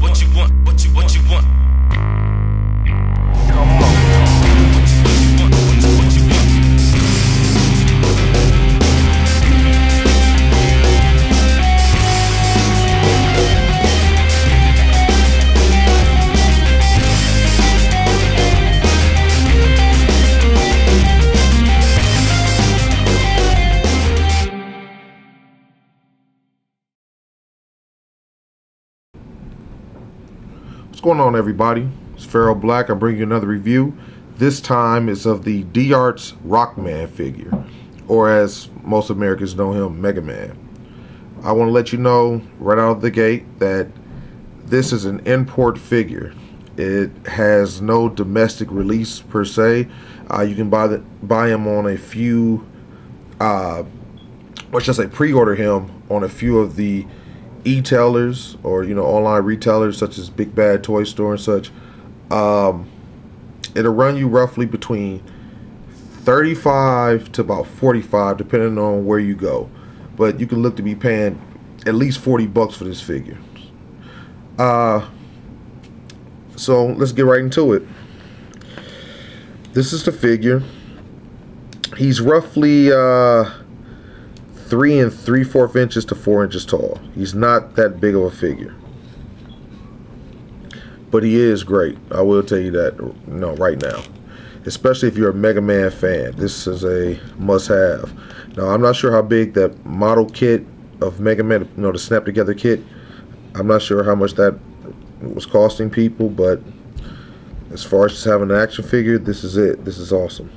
What you want? What you want? Come on. What you want? What's going on, everybody? It's Pharaoh Black. I'm bringing you another review. This time it's of the D-Arts Rockman figure, or as most Americans know him, Mega Man. I want to let you know right out of the gate that this is an import figure. It has no domestic release per se. You can buy him on a few, or should I say pre-order him on a few of the e-tailers, or online retailers such as Big Bad Toy Store and such. It'll run you roughly between $35 to about $45 depending on where you go, but you can look to be paying at least $40 for this figure. So let's get right into it. This is the figure. He's roughly 3 3/4 inches to 4 inches tall. He's not that big of a figure, but he is great. I will tell you that right now, especially if you're a Mega Man fan. This is a must-have. Now, I'm not sure how big that model kit of Mega Man, the snap together kit, I'm not sure how much that was costing people, but as far as just having an action figure, this is it. This is awesome.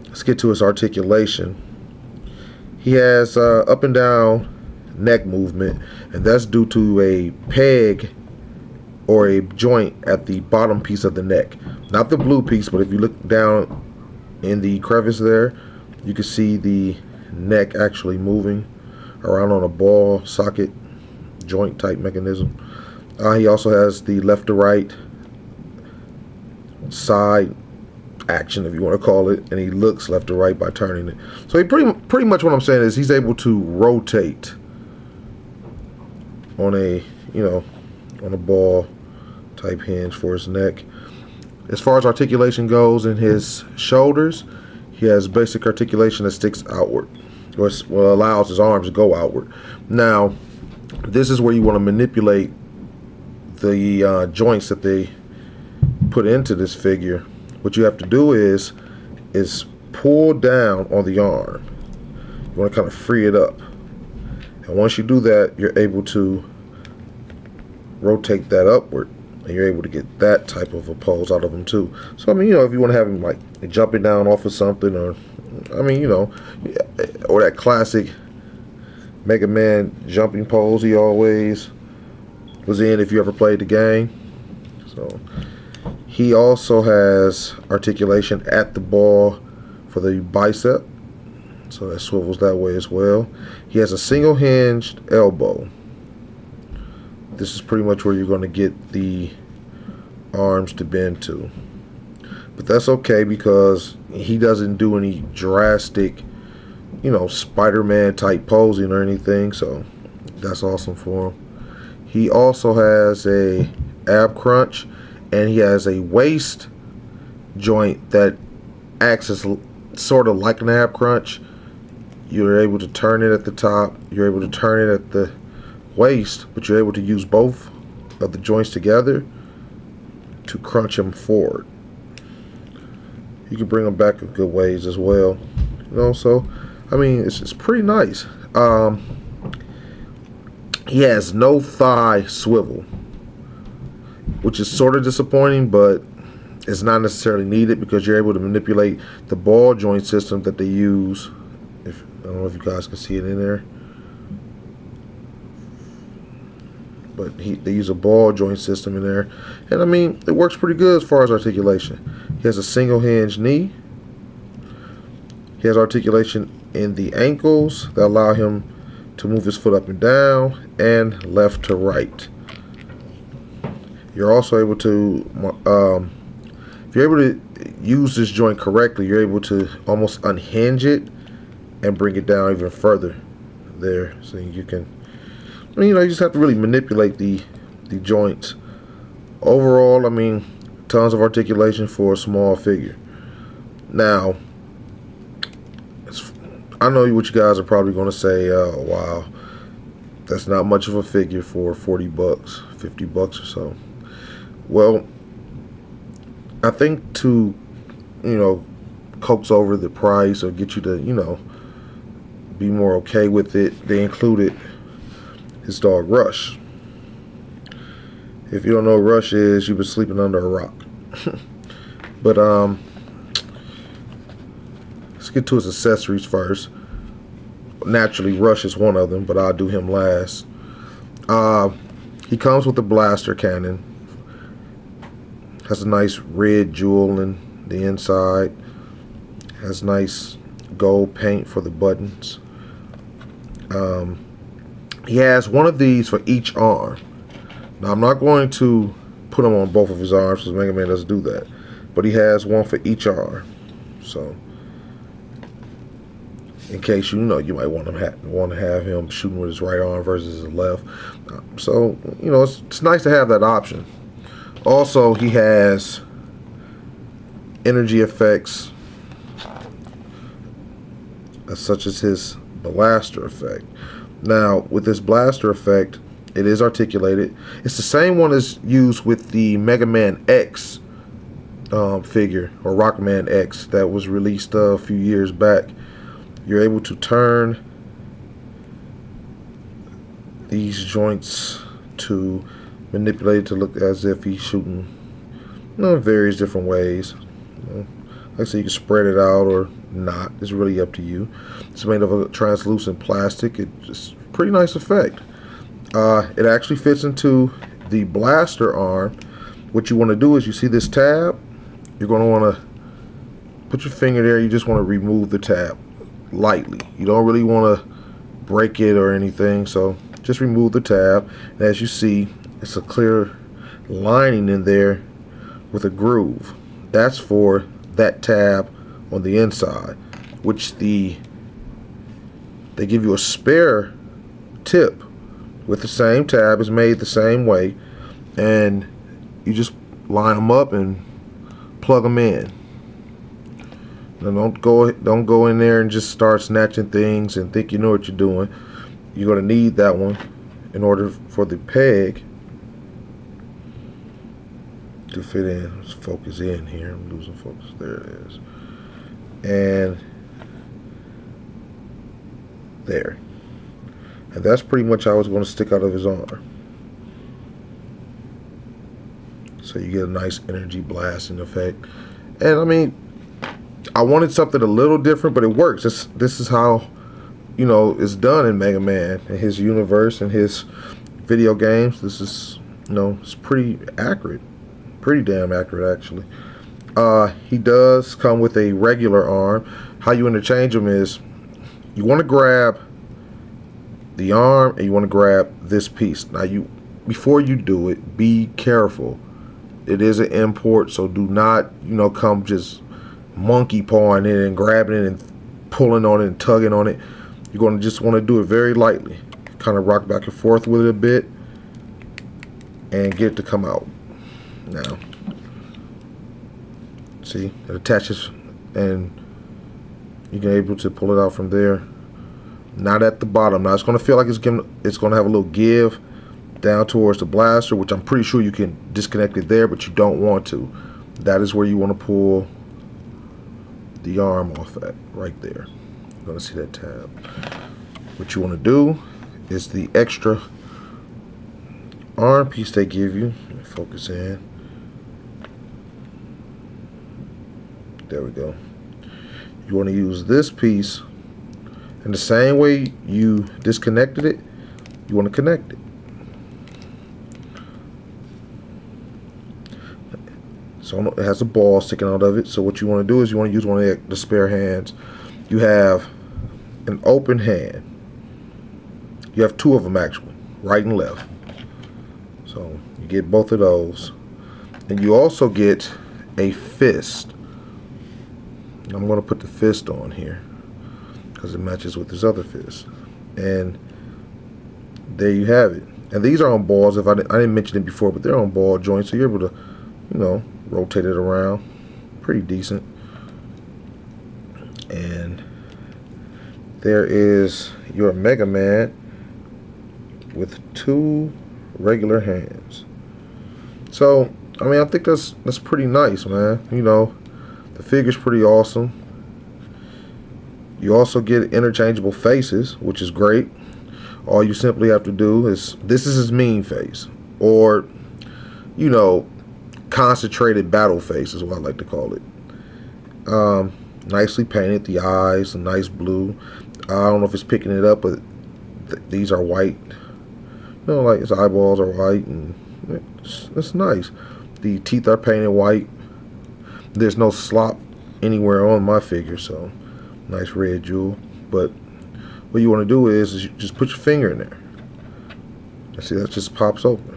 Let's get to his articulation. He has up and down neck movement, and that's due to a peg or a joint at the bottom piece of the neck. Not the blue piece, but if you look down in the crevice there, you can see the neck actually moving around on a ball socket joint type mechanism. He also has the left to right side action, if you want to call it, and he looks left to right by turning it. So he pretty much what I'm saying is he's able to rotate on a on a ball type hinge for his neck. As far as articulation goes, in his shoulders, he has basic articulation that sticks outward, or allows his arms to go outward. Now, this is where you want to manipulate the joints that they put into this figure. What you have to do is pull down on the arm. You want to kind of free it up, and once you do that, you're able to rotate that upward, and you're able to get that type of a pose out of him too. So I mean, if you want to have him like jumping down off of something, or I mean, or that classic Mega Man jumping pose he always was in, if you ever played the game. So he also has articulation at the ball for the bicep, so that swivels that way as well. He has a single hinged elbow. This is pretty much where you're going to get the arms to bend to, but that's okay because he doesn't do any drastic Spider-Man type posing or anything, so that's awesome for him. He also has a ab crunch, and he has a waist joint that acts as sort of like an ab crunch. You're able to turn it at the top, you're able to turn it at the waist, but you're able to use both of the joints together to crunch him forward. You can bring him back in good ways as well. So I mean, it's pretty nice. He has no thigh swivel, which is sort of disappointing, but it's not necessarily needed because you're able to manipulate the ball joint system that they use. I don't know if you guys can see it in there, but they use a ball joint system in there, and I mean, it works pretty good as far as articulation. He has a single hinge knee. He has articulation in the ankles that allow him to move his foot up and down and left to right. You're also able to, if you're able to use this joint correctly, you're able to almost unhinge it and bring it down even further there, so you can I mean, you know, you just have to really manipulate the joints. Overall, I mean, tons of articulation for a small figure. Now, I know what you guys are probably going to say, oh, wow, that's not much of a figure for 40 bucks, 50 bucks or so. Well, I think to, you know, coax over the price or get you to, you know, be more okay with it, they included his dog Rush. If you don't know what Rush is, you've been sleeping under a rock. But let's get to his accessories first. Naturally, Rush is one of them, but I'll do him last. He comes with a blaster cannon. Has a nice red jewel in the inside. Has nice gold paint for the buttons. He has one of these for each arm. Now, I'm not going to put him on both of his arms because Mega Man doesn't do that. But he has one for each arm. So, in case you know, you might want to have him shooting with his right arm versus his left. So, you know, it's nice to have that option. Also, he has energy effects, such as his blaster effect. Now, with this blaster effect, it is articulated. It's the same one as used with the Mega Man X figure, or Rockman X, that was released a few years back. You're able to turn these joints to manipulate it to look as if he's shooting, you know, in various different ways. You know, like I said, you can spread it out or not. It's really up to you. It's made of a translucent plastic. It's a pretty nice effect. It actually fits into the blaster arm. What you want to do is, you see this tab, you're going to want to put your finger there. You just want to remove the tab lightly. You don't really want to break it or anything, so just remove the tab. And as you see, it's a clear lining in there with a groove. That's for that tab on the inside, which they give you a spare tip with the same tab. Is made the same way, and you just line them up and plug them in. Now, don't go in there and just start snatching things and think you know what you're doing. You're going to need that one in order for the peg to fit in. Let's focus in here. I'm losing focus. There it is. And there. And that's pretty much how it's going to stick out of his arm. So you get a nice energy blasting effect. And I mean, I wanted something a little different, but it works. This is how, you know, it's done in Mega Man and his universe and his video games. This is, you know, it's pretty accurate. Pretty damn accurate, actually. He does come with a regular arm. How you interchange them is, you want to grab the arm and you want to grab this piece. Now, before you do it, be careful. It is an import, so do not, you know, come just monkey pawing it and grabbing it and pulling on it and tugging on it. You're going to just want to do it very lightly. Kind of rock back and forth with it a bit and get it to come out. Now, see, it attaches and you're able to pull it out from there. Not at the bottom. Now, it's going to feel like it's going to have a little give down towards the blaster, which I'm pretty sure you can disconnect it there, but you don't want to. That is where you want to pull the arm off at, right there. You're going to see that tab. What you want to do is the extra arm piece they give you. Focus in. There we go. You want to use this piece, and the same way you disconnected it, you want to connect it. So it has a ball sticking out of it. So what you want to do is you want to use one of the spare hands. You have an open hand. You have two of them actually, right and left. So you get both of those. And you also get a fist. I'm going to put the fist on here because it matches with his other fist. And there you have it. And these are on balls. I didn't mention it before, but they're on ball joints, so you're able to, you know, rotate it around. Pretty decent. And there is your Mega Man with 2 regular hands. So, I mean, I think that's pretty nice, man. You know, the figure's pretty awesome. You also get interchangeable faces, which is great. All you simply have to do is, this is his mean face, or, you know, concentrated battle face is what I like to call it. Nicely painted, the eyes, a nice blue. I don't know if it's picking it up, but these are white. You know, like his eyeballs are white, and it's nice. The teeth are painted white. There's no slop anywhere on my figure, so nice red jewel. But what you want to do is you just put your finger in there. And see, that just pops open.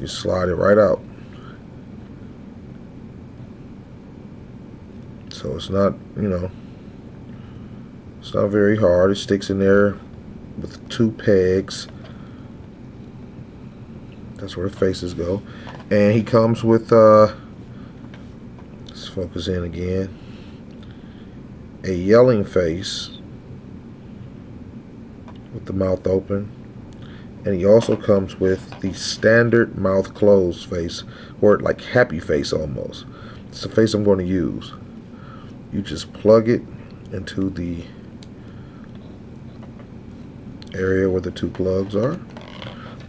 You slide it right out. So it's not, you know, it's not very hard. It sticks in there with 2 pegs. That's where the faces go. And he comes with, let's focus in again, a yelling face with the mouth open. And he also comes with the standard mouth closed face, or like happy face almost. It's the face I'm going to use. You just plug it into the area where the 2 plugs are.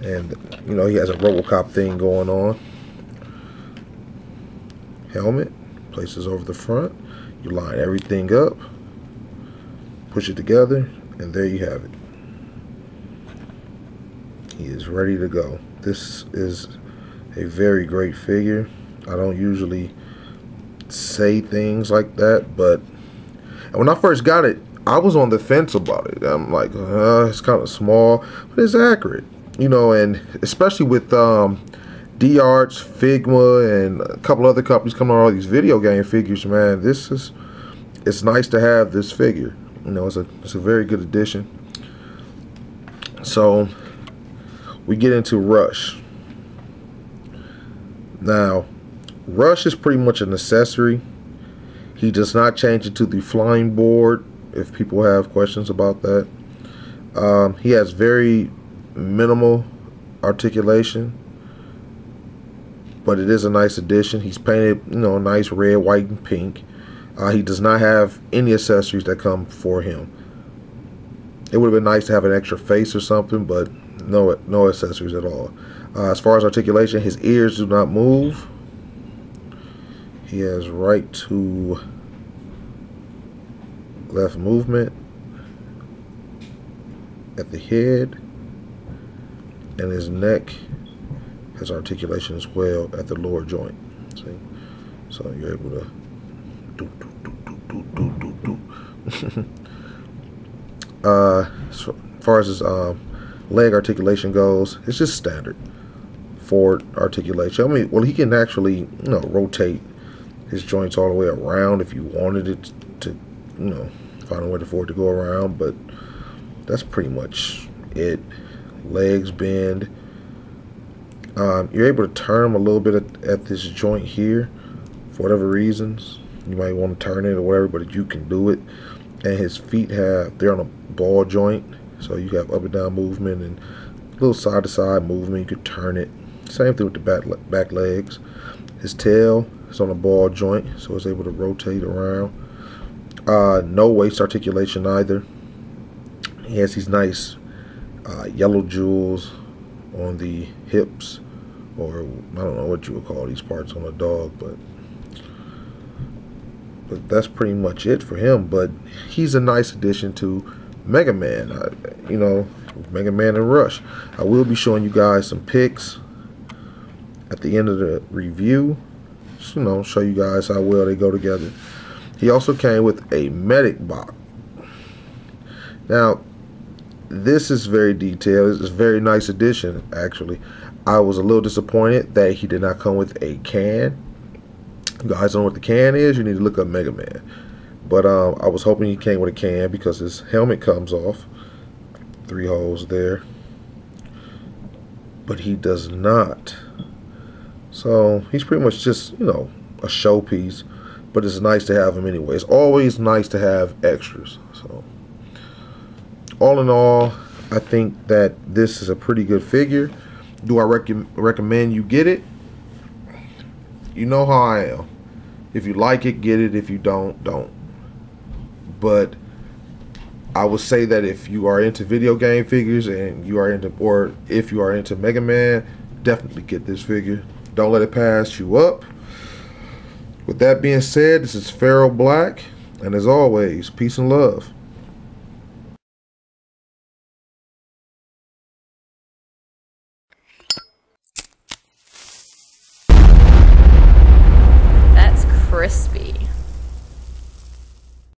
And, you know, he has a RoboCop thing going on. Helmet, places over the front. You line everything up, push it together, and there you have it. He is ready to go. This is a very great figure. I don't usually say things like that, but when I first got it, I was on the fence about it. I'm like, it's kind of small, but it's accurate, you know. And especially with D-Arts, Figma, and a couple other companies coming on all these video game figures, man, it's nice to have this figure. You know, it's a very good addition. So we get into Rush. Now, Rush is pretty much an accessory. He does not change it to the flying board, if people have questions about that. He has very minimal articulation, but it is a nice addition. He's painted, you know, nice red, white, and pink. He does not have any accessories that come for him. It would have been nice to have an extra face or something, but no accessories at all. As far as articulation, his ears do not move. He has right to left movement at the head, and his neck has articulation as well at the lower joint. See? So you're able to as far as his leg articulation goes, it's just standard forward articulation. I mean, well, he can actually, you know, rotate his joints all the way around if you wanted it to, you know, find a way for it to go around, but that's pretty much it. Legs bend. You're able to turn them a little bit at this joint here for whatever reasons. You might want to turn it or whatever, but you can do it. And his feet they're on a ball joint, so you have up and down movement and a little side to side movement. You could turn it. Same thing with the back legs. His tail is on a ball joint, so it's able to rotate around. No waist articulation either. He has these nice yellow jewels on the hips, or I don't know what you would call these parts on a dog, but that's pretty much it for him. But he's a nice addition to Mega Man, you know, Mega Man and Rush. I will be showing you guys some pics at the end of the review, just, you know, show you guys how well they go together. He also came with a medic box. Now, this is very detailed. It's a very nice addition, actually. I was a little disappointed that he did not come with a can. You guys don't know what the can is, you need to look up Mega Man. But I was hoping he came with a can because his helmet comes off. 3 holes there. But he does not. So he's pretty much just, you know, a showpiece. But it's nice to have him anyway. It's always nice to have extras. So all in all, I think that this is a pretty good figure. Do I recommend you get it? You know how I am. If you like it, get it. If you don't, don't. But I would say that if you are into video game figures and you are into, or if you are into Mega Man, definitely get this figure. Don't let it pass you up. With that being said, this is Pharaoh Black, and as always, peace and love.